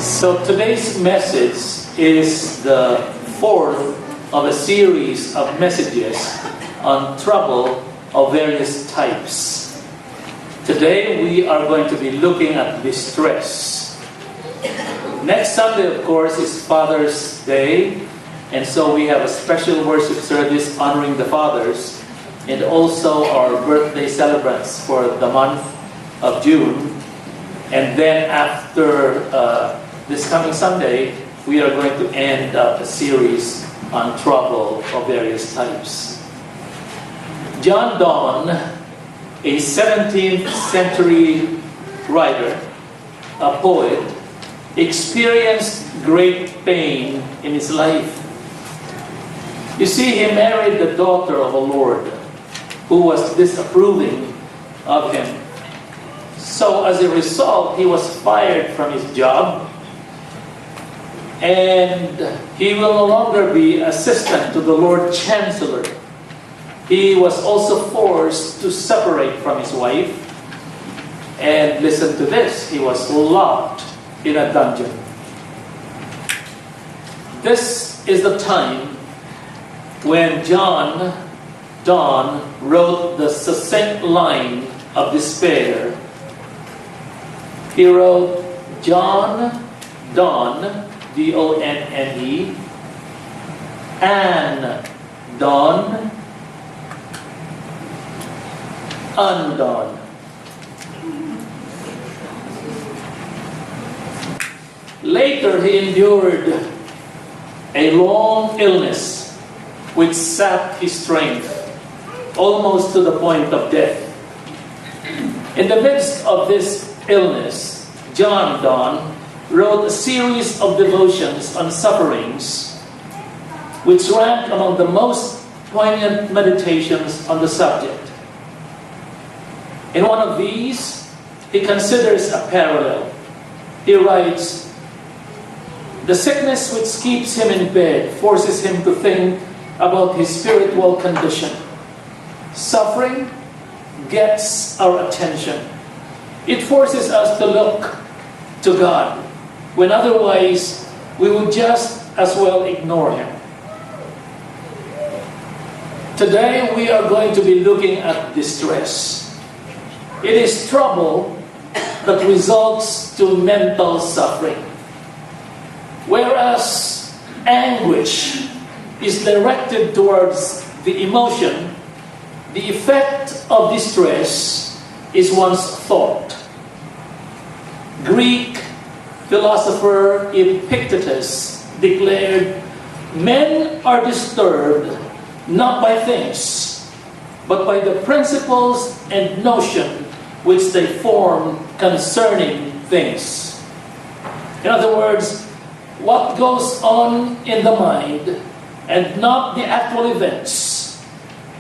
So today's message is the fourth of a series of messages on trouble of various types. Today we are going to be looking at distress. Next Sunday, of course, is Father's Day, and so we have a special worship service honoring the fathers, and also our birthday celebrants for the month of June. And then after this coming Sunday, we are going to end up a series on trouble of various types. John Donne, a 17th century writer, a poet, experienced great pain in his life. You see, he married the daughter of a lord who was disapproving of him. So as a result, he was fired from his job, and he will no longer be assistant to the Lord Chancellor. He was also forced to separate from his wife, and listen to this, he was locked in a dungeon. This is the time when John Donne wrote the succinct line of despair. He wrote, John Donne, D-O-N-N-E, Anne Donne, undone. Later, he endured a long illness which sapped his strength, almost to the point of death. In the midst of this illness, John Donne wrote a series of devotions on sufferings, which rank among the most poignant meditations on the subject. In one of these, he considers a parallel. He writes, the sickness which keeps him in bed forces him to think about his spiritual condition. Suffering gets our attention. It forces us to look to God, when otherwise we would just as well ignore Him. Today we are going to be looking at distress. It is trouble that results to mental suffering, whereas anguish is directed towards the emotion. The effect of distress is one's thought. Greek philosopher Epictetus declared, men are disturbed not by things, but by the principles and notion which they form concerning things. In other words, what goes on in the mind and not the actual events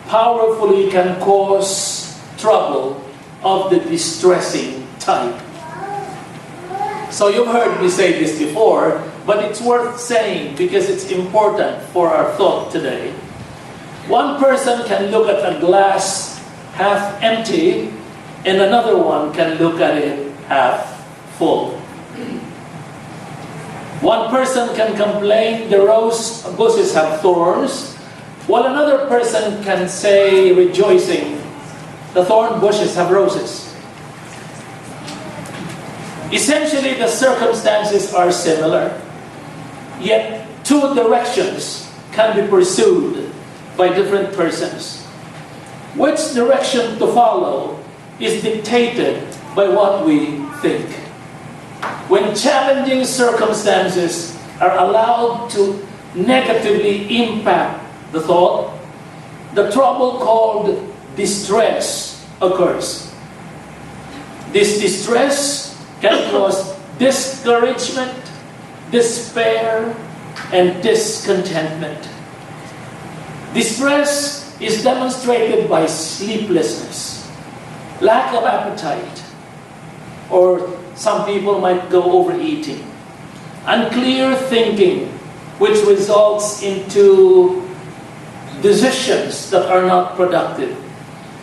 powerfully can cause trouble of the distressing type. So you've heard me say this before, but it's worth saying because it's important for our thought today. One person can look at a glass half empty, and another one can look at it half full. One person can complain the rose bushes have thorns, while another person can say, rejoicing, the thorn bushes have roses. Essentially, the circumstances are similar, yet two directions can be pursued by different persons. Which direction to follow is dictated by what we think. When challenging circumstances are allowed to negatively impact the thought, the trouble called distress occurs. This distress can cause discouragement, despair, and discontentment. Distress is demonstrated by sleeplessness, lack of appetite, or some people might go overeating, unclear thinking, which results into decisions that are not productive,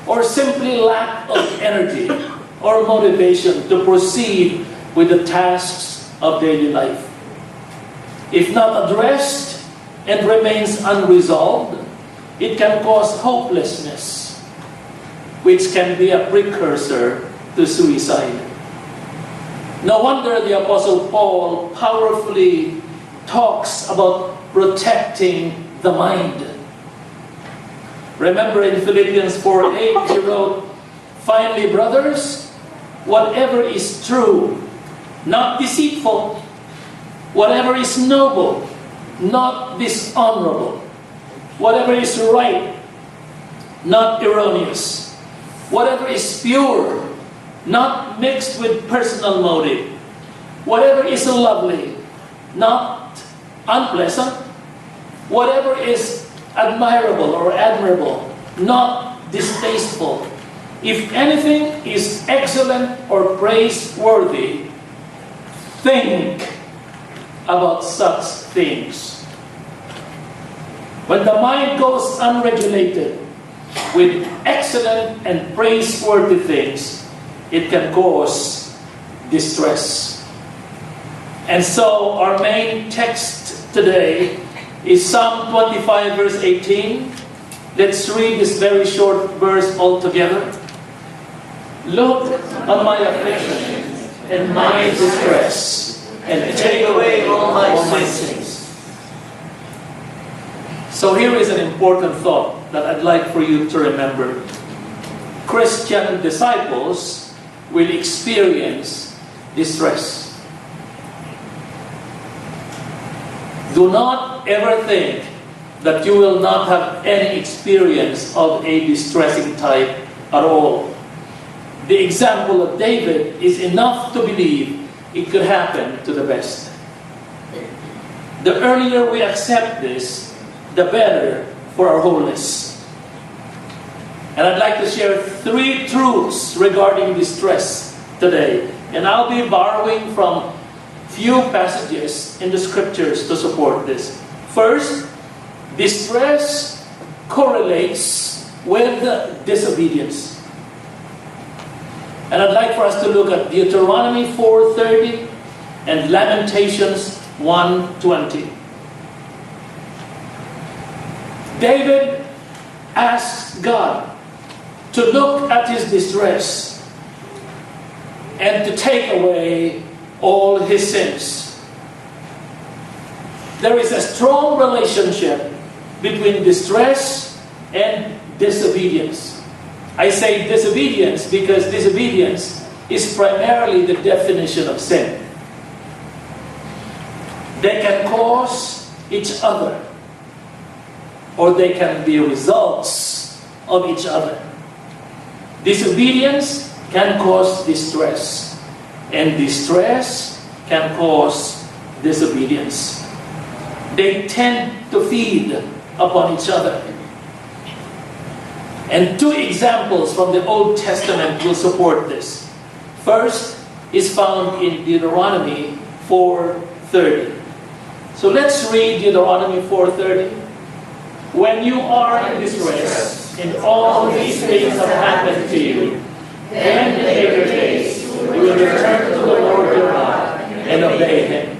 or simply lack of energy or motivation to proceed with the tasks of daily life. If not addressed and remains unresolved, it can cause hopelessness, which can be a precursor to suicide. No wonder the Apostle Paul powerfully talks about protecting the mind. Remember in Philippians 4:8, he wrote, "Finally, brothers, whatever is true, not deceitful, whatever is noble, not dishonorable, whatever is right, not erroneous, whatever is pure, not mixed with personal motive, whatever is lovely, not unpleasant, whatever is admirable or admirable, not distasteful. If anything is excellent or praiseworthy, think about such things." When the mind goes unregulated with excellent and praiseworthy things, it can cause distress. And so our main text today is Psalm 25 verse 18. Let's read this very short verse all together. "Look on my affliction and my distress, and take away all my sins." So here is an important thought that I'd like for you to remember. Christian disciples will experience distress. Do not ever think that you will not have any experience of a distressing type at all. The example of David is enough to believe it could happen to the best. The earlier we accept this, the better for our wholeness. And I'd like to share 3 truths regarding distress today. And I'll be borrowing from few passages in the scriptures to support this. First, distress correlates with disobedience. And I'd like for us to look at Deuteronomy 4:30 and Lamentations 1:20. David asks God to look at his distress and to take away all his sins. There is a strong relationship between distress and disobedience. I say disobedience because disobedience is primarily the definition of sin. They can cause each other, or they can be results of each other. Disobedience can cause distress, and distress can cause disobedience. They tend to feed upon each other. And 2 examples from the Old Testament will support this. First is found in Deuteronomy 4:30. So let's read Deuteronomy 4:30. "When you are in distress, and all these things have happened to you, then in later days you will return to the Lord your God and obey Him."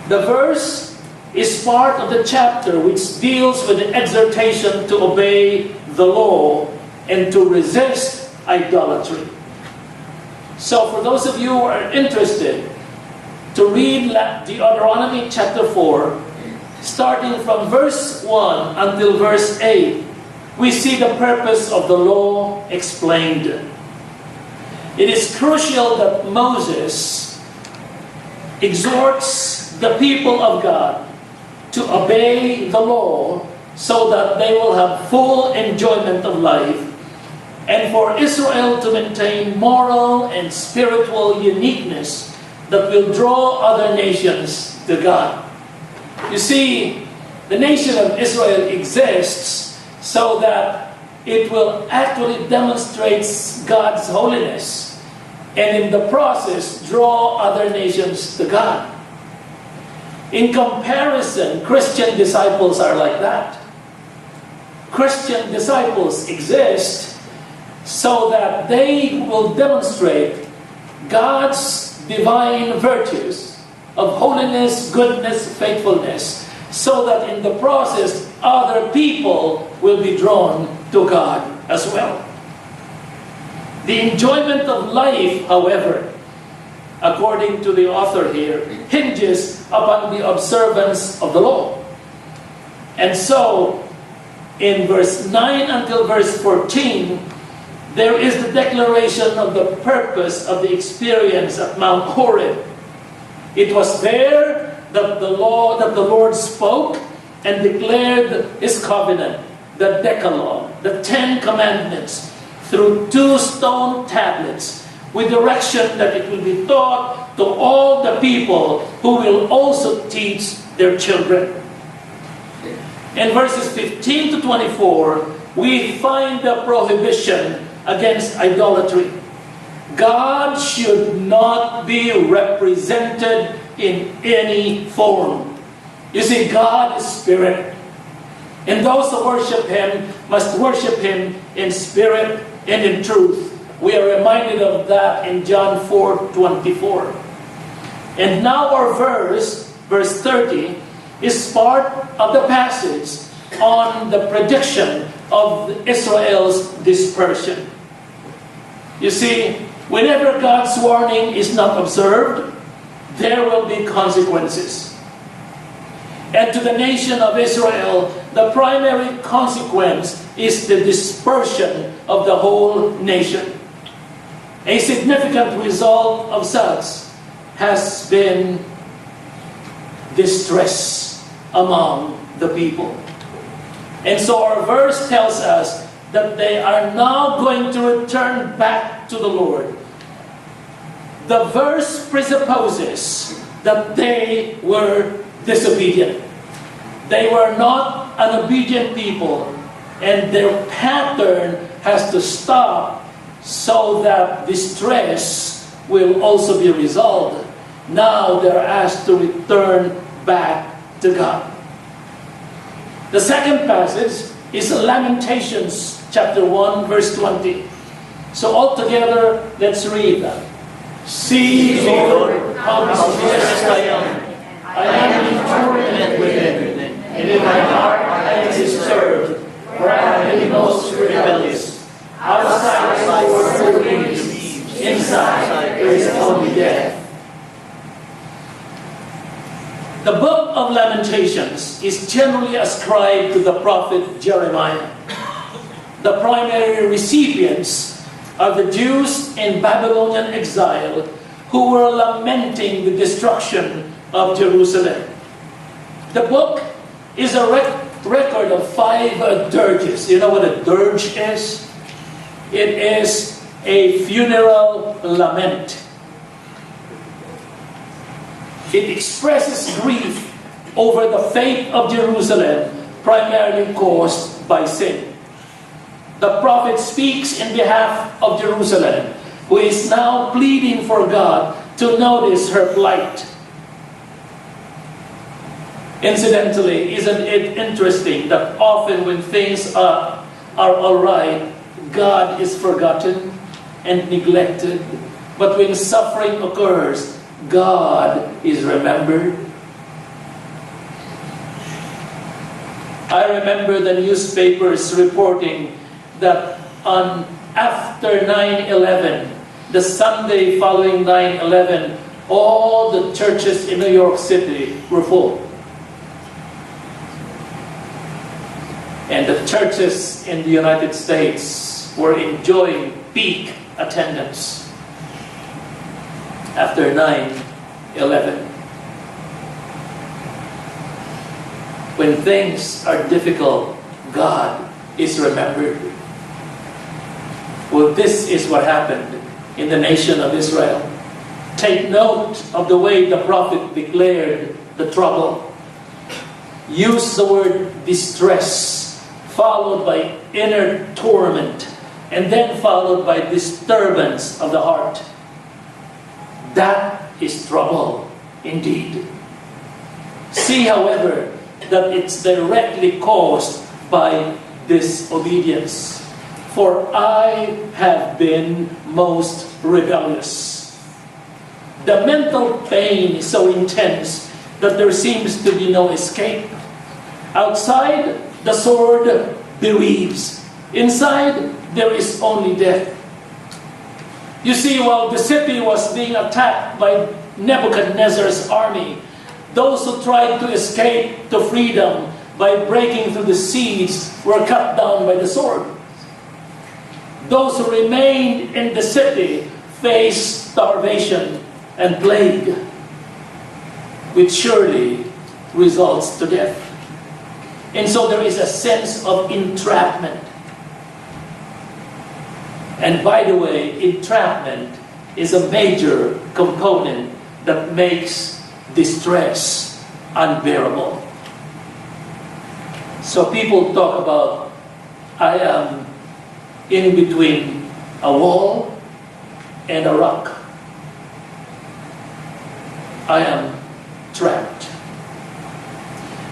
The verse is part of the chapter which deals with the exhortation to obey the law and to resist idolatry. So for those of you who are interested to read Deuteronomy chapter 4, starting from verse 1 until verse 8, we see the purpose of the law explained. It is crucial that Moses exhorts the people of God to obey the law so that they will have full enjoyment of life, and for Israel to maintain moral and spiritual uniqueness that will draw other nations to God. You see, the nation of Israel exists so that it will actually demonstrate God's holiness, and in the process draw other nations to God. In comparison, Christian disciples are like that. Christian disciples exist so that they will demonstrate God's divine virtues of holiness, goodness, faithfulness, so that in the process, other people will be drawn to God as well. The enjoyment of life, however, according to the author here, hinges upon the observance of the law. And so, in verse 9 until verse 14, there is the declaration of the purpose of the experience at Mount Horeb. It was there that the Lord spoke and declared His covenant, the Decalogue, the 10 Commandments, through 2 stone tablets, with direction that it will be taught to all the people who will also teach their children. In verses 15 to 24, we find the prohibition against idolatry. God should not be represented in any form. You see, God is spirit, and those who worship Him must worship Him in spirit and in truth. We are reminded of that in John 4:24. And now our verse 30, is part of the passage on the prediction of Israel's dispersion. You see, whenever God's warning is not observed, there will be consequences. And to the nation of Israel, the primary consequence is the dispersion of the whole nation. A significant result of such has been distress among the people. And so our verse tells us that they are now going to return back to the Lord. The verse presupposes that they were disobedient. They were not an obedient people, and their pattern has to stop so that distress will also be resolved. Now they're asked to return back to God. The second passage is Lamentations chapter 1 verse 20. So altogether, let's read that. See, Lord, how distressed I am. I am in torment within, and in my heart I am disturbed, for I have been most rebellious. Outside my word is peace, inside there is only death. The book of Lamentations is generally ascribed to the prophet Jeremiah. The primary recipients are the Jews in Babylonian exile who were lamenting the destruction of Jerusalem. The book is a record of 5 dirges. You know what a dirge is? It is a funeral lament. It expresses grief over the fate of Jerusalem, primarily caused by sin. The prophet speaks in behalf of Jerusalem, who is now pleading for God to notice her plight. Incidentally, isn't it interesting that often when things are all right, God is forgotten and neglected, but when suffering occurs, God is remembered? I remember the newspapers reporting that after 9/11, the Sunday following 9/11, all the churches in New York City were full. And the churches in the United States were enjoying peak attendance after 9/11. When things are difficult, God is remembered. Well, this is what happened in the nation of Israel. Take note of the way the prophet declared the trouble. Use the word distress, followed by inner torment, and then followed by disturbance of the heart. That is trouble indeed. See, however, that it's directly caused by disobedience. For I have been most rebellious. The mental pain is so intense that there seems to be no escape. Outside, the sword bereaves. Inside, there is only death. You see, while the city was being attacked by Nebuchadnezzar's army, those who tried to escape to freedom by breaking through the siege were cut down by the sword. Those who remained in the city faced starvation and plague, which surely results to death. And so there is a sense of entrapment. And by the way, entrapment is a major component that makes distress unbearable. So people talk about, I am in between a wall and a rock. I am trapped.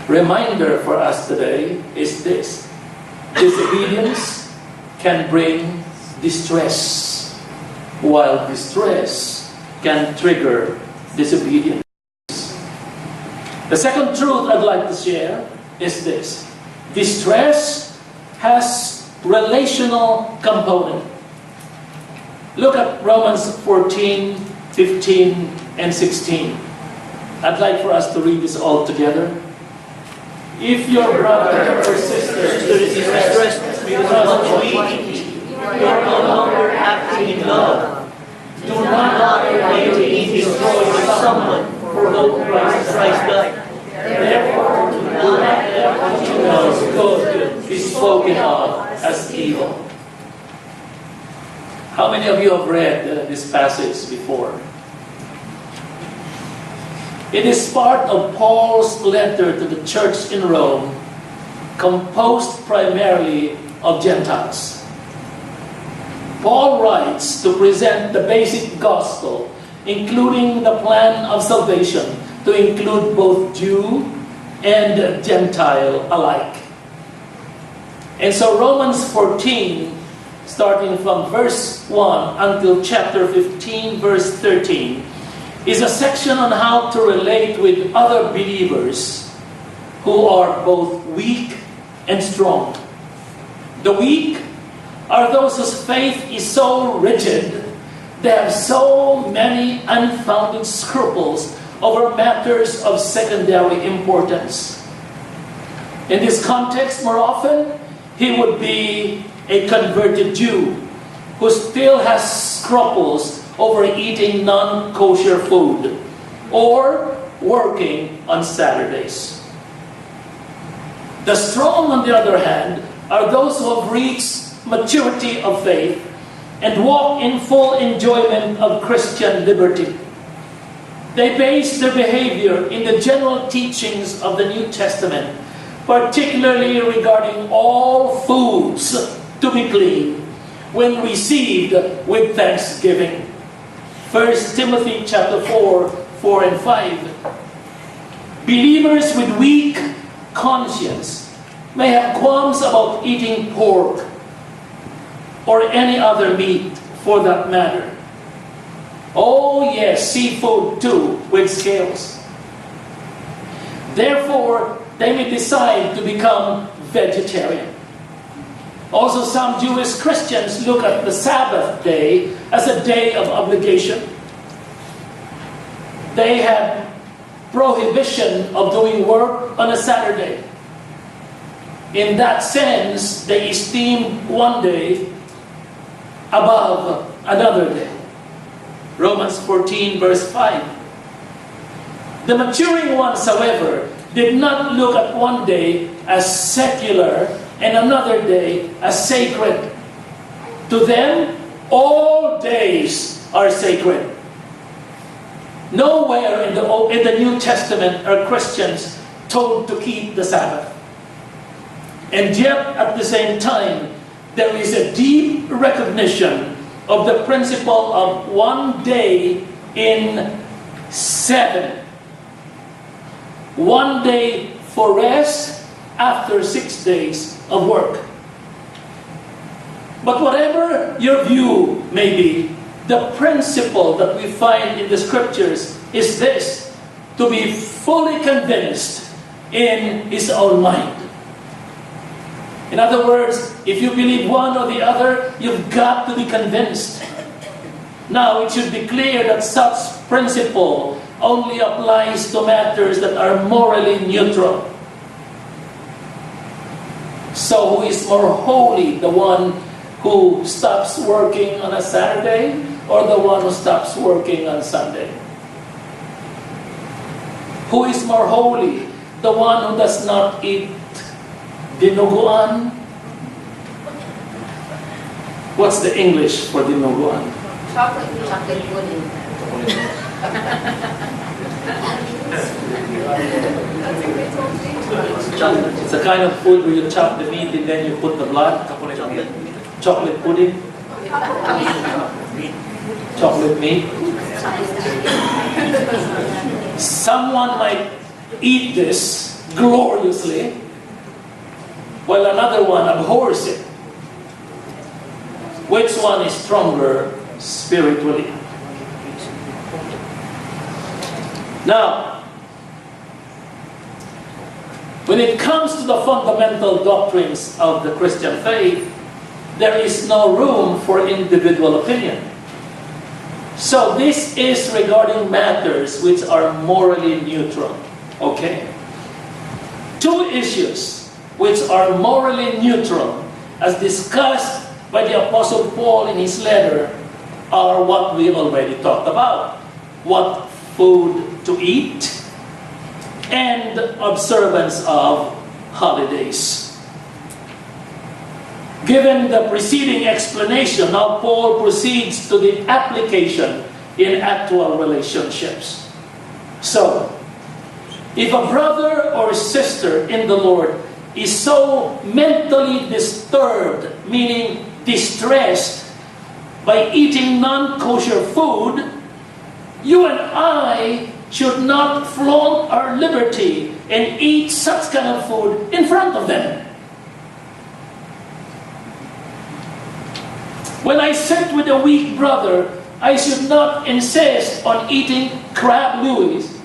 Reminder for us today is this: disobedience can bring distress, while distress can trigger disobedience. The second truth I'd like to share is this: distress has relational component. Look at Romans 14, 15, and 16. I'd like for us to read this all together. If your brother or sister is distressed because of weak, you are no longer acting in love. Do not already destroy someone for whom Christ died. Therefore, do not let what you know is good be spoken of as evil. How many of you have read this passage before? It is part of Paul's letter to the church in Rome, composed primarily of Gentiles. Paul writes to present the basic gospel, including the plan of salvation, to include both Jew and Gentile alike. And so Romans 14, starting from verse 1 until chapter 15, verse 13, is a section on how to relate with other believers who are both weak and strong. The weak are those whose faith is so rigid, they have so many unfounded scruples over matters of secondary importance. In this context, more often, he would be a converted Jew who still has scruples over eating non-kosher food or working on Saturdays. The strong, on the other hand, are those who have reached maturity of faith and walk in full enjoyment of Christian liberty. They base their behavior in the general teachings of the New Testament, particularly regarding all foods to be clean when received with thanksgiving. 1 Timothy chapter 4, 4 and 5. Believers with weak conscience may have qualms about eating pork or any other meat for that matter. Oh yes, seafood too, with scales. Therefore, they may decide to become vegetarian. Also, some Jewish Christians look at the Sabbath day as a day of obligation. They have prohibition of doing work on a Saturday. In that sense, they esteem one day above another day. Romans 14, verse 5. The maturing ones, however, did not look at one day as secular and another day as sacred. To them, all days are sacred. Nowhere in the New Testament are Christians told to keep the Sabbath. And yet, at the same time, there is a deep recognition of the principle of one day in 7. One day for rest after 6 days of work. But whatever your view may be, the principle that we find in the scriptures is this: to be fully convinced in his own mind. In other words, if you believe one or the other, you've got to be convinced. Now, it should be clear that such principle only applies to matters that are morally neutral. So, who is more holy, the one who stops working on a Saturday or the one who stops working on Sunday? Who is more holy, the one who does not eat dinuguan? What's the English for dinuguan? Chocolate pudding. It's a kind of food where you chop the meat and then you put the blood. Chocolate pudding. Chocolate meat. Someone might eat this gloriously, while another one abhors it. Which one is stronger spiritually? Now, when it comes to the fundamental doctrines of the Christian faith, there is no room for individual opinion. So this is regarding matters which are morally neutral. Okay? Two issues which are morally neutral, as discussed by the Apostle Paul in his letter, are what we already talked about. What food to eat and observance of holidays. Given the preceding explanation, now Paul proceeds to the application in actual relationships. So, if a brother or sister in the Lord is so mentally disturbed, meaning distressed, by eating non-kosher food, you and I should not flaunt our liberty and eat such kind of food in front of them. When I sit with a weak brother, I should not insist on eating crab louis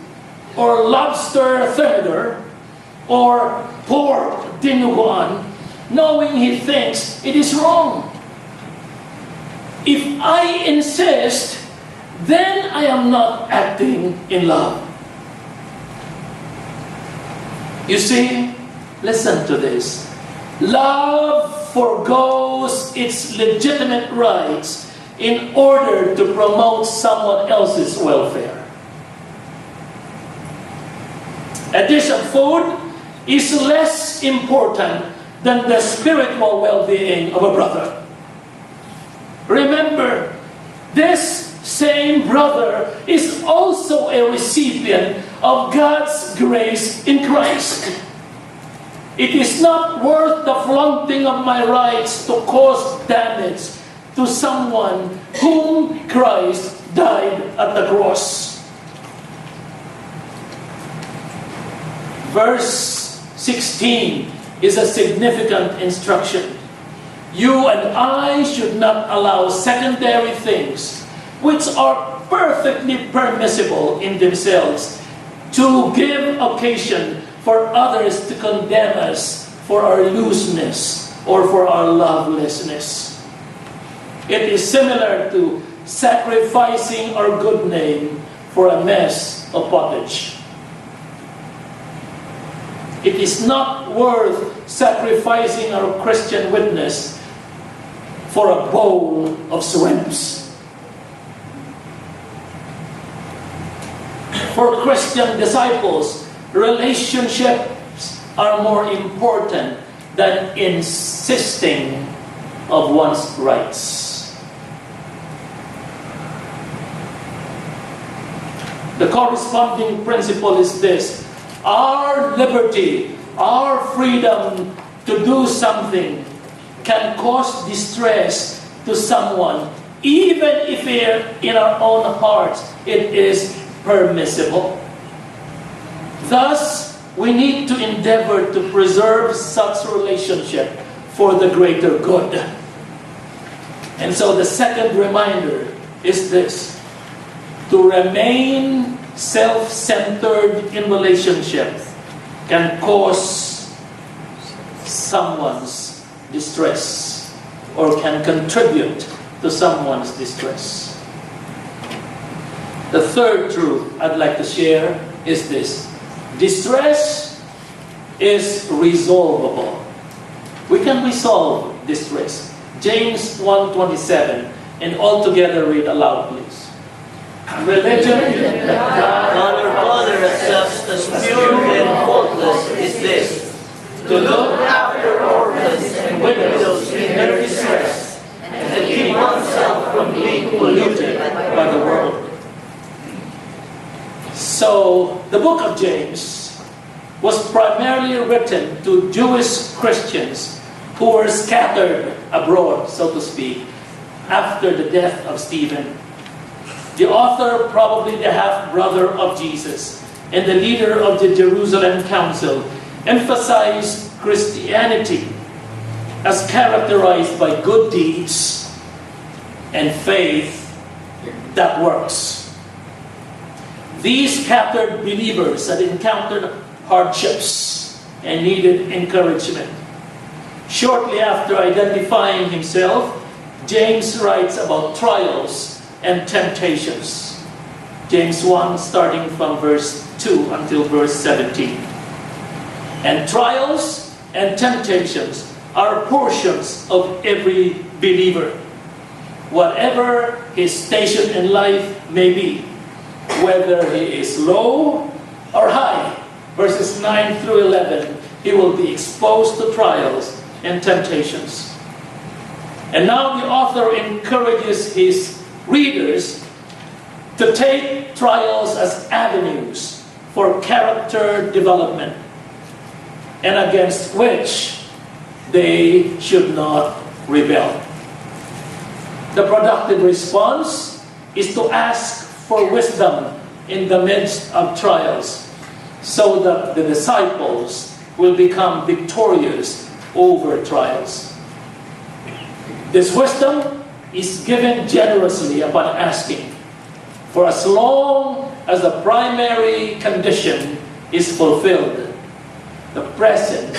or lobster thermidor or pork dinuguan, knowing he thinks it is wrong. If I insist, then I am not acting in love. You see, listen to this. Love forgoes its legitimate rights in order to promote someone else's welfare. A dish of food is less important than the spiritual well-being of a brother. Remember, this same brother is also a recipient of God's grace in Christ. It is not worth the flaunting of my rights to cause damage to someone whom Christ died at the cross. Verse 16 is a significant instruction. You and I should not allow secondary things, which are perfectly permissible in themselves, to give occasion for others to condemn us for our looseness or for our lovelessness. It is similar to sacrificing our good name for a mess of pottage. It is not worth sacrificing our Christian witness for a bowl of shrimps. For Christian disciples, relationships are more important than insisting of one's rights. The corresponding principle is this: our liberty, our freedom to do something can cause distress to someone, even if in our own hearts it is permissible. Thus, we need to endeavor to preserve such relationship for the greater good. And so the second reminder is this: to remain self-centered in relationship can cause someone's distress or can contribute to someone's distress. The third truth I'd like to share is this: distress is resolvable. We can resolve distress. James 1:27, and all together read aloud, please. Religion that God our Father accepts as pure and faultless is this: to look after orphans and widows in their distress, and to keep oneself from being polluted by the world. So, the book of James was primarily written to Jewish Christians who were scattered abroad, so to speak, after the death of Stephen. The author, probably the half-brother of Jesus and the leader of the Jerusalem Council, emphasized Christianity as characterized by good deeds and faith that works. These scattered believers had encountered hardships and needed encouragement. Shortly after identifying himself, James writes about trials and temptations. James 1, starting from verse 2 until verse 17. And trials and temptations are portions of every believer, whatever his station in life may be, whether he is low or high. Verses 9 through 11, he will be exposed to trials and temptations. And now the author encourages his readers to take trials as avenues for character development, and against which they should not rebel. The productive response is to ask for wisdom in the midst of trials, so that the disciples will become victorious over trials. This wisdom is given generously upon asking, for as long as the primary condition is fulfilled, the presence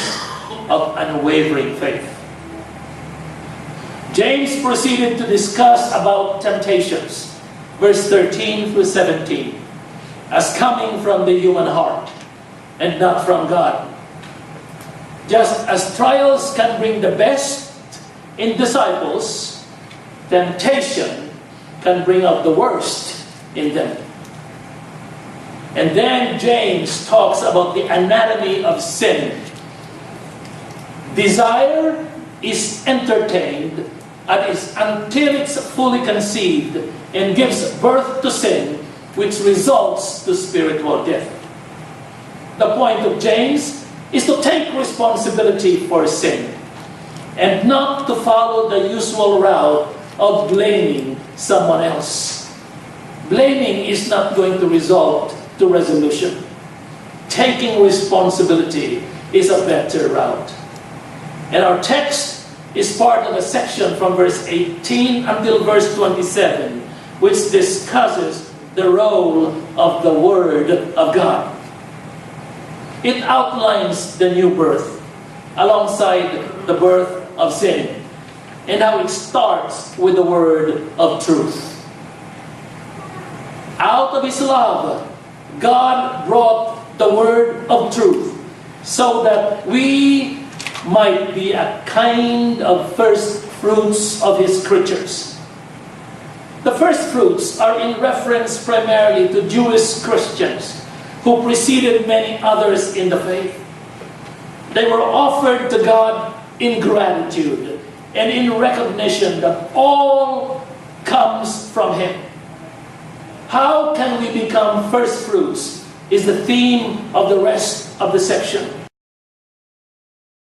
of unwavering faith. James proceeded to discuss about temptations, verse 13 through 17, as coming from the human heart and not from God. Just as trials can bring the best in disciples, temptation can bring out the worst in them. And then James talks about the anatomy of sin. Desire is entertained until it's fully conceived and gives birth to sin, which results to spiritual death. The point of James is to take responsibility for sin and not to follow the usual route of blaming someone else. Blaming is not going to result to resolution. Taking responsibility is a better route. And our text is part of a section from verse 18 until verse 27, which discusses the role of the Word of God. It outlines the new birth alongside the birth of sin, and how it starts with the word of truth. Out of His love, God brought the word of truth so that we might be a kind of first fruits of His creatures. The first fruits are in reference primarily to Jewish Christians who preceded many others in the faith. They were offered to God in gratitude and in recognition that all comes from Him. How can we become first fruits is the theme of the rest of the section.